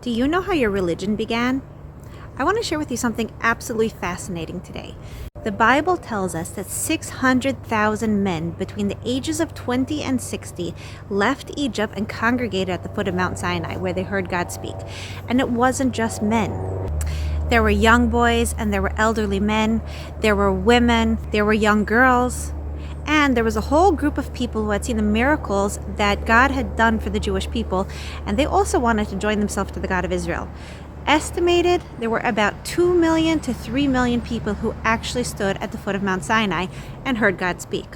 Do you know how your religion began? I want to share with you something absolutely fascinating today. The Bible tells us that 600,000 men between the ages of 20 and 60 left Egypt and congregated at the foot of Mount Sinai, where they heard God speak. And it wasn't just men. There were young boys and there were elderly men. There were women. There were young girls. And there was a whole group of people who had seen the miracles that God had done for the Jewish people, and they also wanted to join themselves to the God of Israel. Estimated, there were about 2 million to 3 million people who actually stood at the foot of Mount Sinai and heard God speak.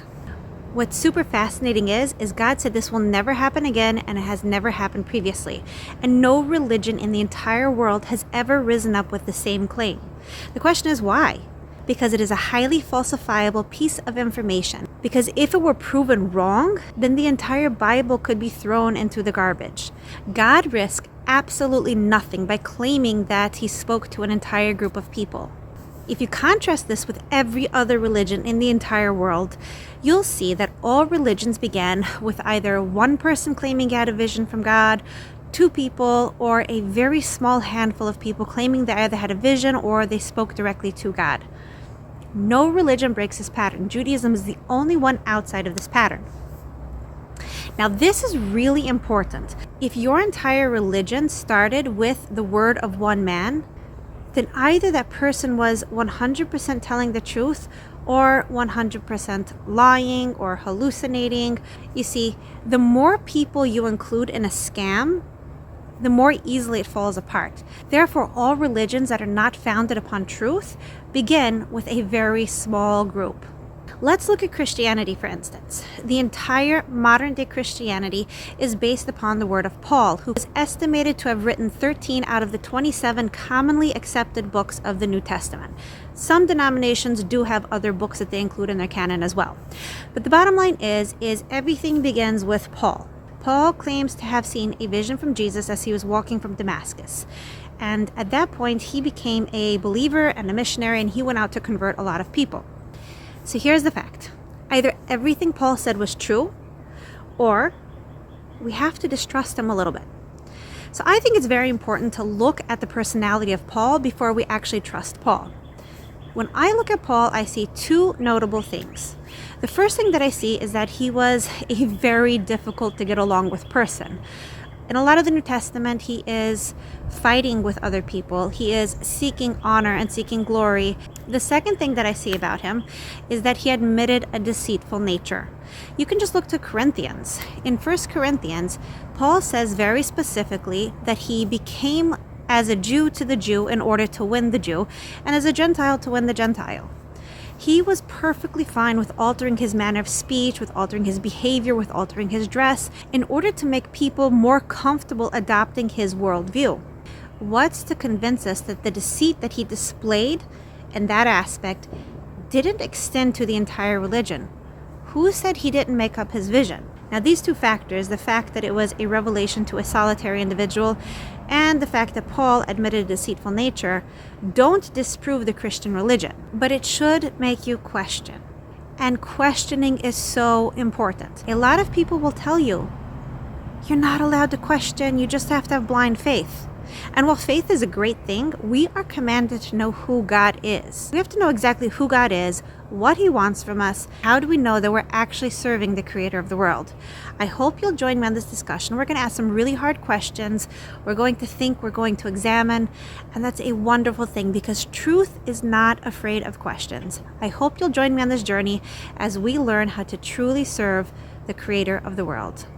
What's super fascinating is God said this will never happen again, and it has never happened previously. And no religion in the entire world has ever risen up with the same claim. The question is why? Because it is a highly falsifiable piece of information. Because if it were proven wrong, then the entire Bible could be thrown into the garbage. God risked absolutely nothing by claiming that he spoke to an entire group of people. If you contrast this with every other religion in the entire world, you'll see that all religions began with either one person claiming he had a vision from God, two people, or a very small handful of people claiming they either had a vision or they spoke directly to God. No religion breaks this pattern. Judaism is the only one outside of this pattern. Now, this is really important. If your entire religion started with the word of one man, then either that person was 100% telling the truth or 100% lying or hallucinating. You see, the more people you include in a scam, the more easily it falls apart. Therefore, all religions that are not founded upon truth begin with a very small group. Let's look at Christianity, for instance. The entire modern-day Christianity is based upon the word of Paul, who is estimated to have written 13 out of the 27 commonly accepted books of the New Testament. Some denominations do have other books that they include in their canon as well. But the bottom line is everything begins with Paul. Paul claims to have seen a vision from Jesus as he was walking from Damascus. And at that point, he became a believer and a missionary, and he went out to convert a lot of people. So here's the fact. Either everything Paul said was true, or we have to distrust him a little bit. So I think it's very important to look at the personality of Paul before we actually trust Paul. When I look at Paul, I see two notable things. The first thing that I see is that he was a very difficult to get along with person. In a lot of the New Testament, he is fighting with other people. He is seeking honor and seeking glory. The second thing that I see about him is that he admitted a deceitful nature. You can just look to Corinthians. In 1 Corinthians, Paul says very specifically that he became as a Jew to the Jew in order to win the Jew, and as a Gentile to win the Gentile. He was perfectly fine with altering his manner of speech, with altering his behavior, with altering his dress, in order to make people more comfortable adopting his worldview. What's to convince us that the deceit that he displayed in that aspect didn't extend to the entire religion? Who said he didn't make up his vision? Now, these two factors, the fact that it was a revelation to a solitary individual and the fact that Paul admitted a deceitful nature, don't disprove the Christian religion, but it should make you question. And questioning is so important. A lot of people will tell you, you're not allowed to question, you just have to have blind faith. And while faith is a great thing, we are commanded to know who God is. We have to know exactly who God is, what he wants from us. How do we know that we're actually serving the creator of the world? I hope you'll join me on this discussion. We're going to ask some really hard questions. We're going to think, we're going to examine, and that's a wonderful thing because truth is not afraid of questions. I hope you'll join me on this journey as we learn how to truly serve the creator of the world.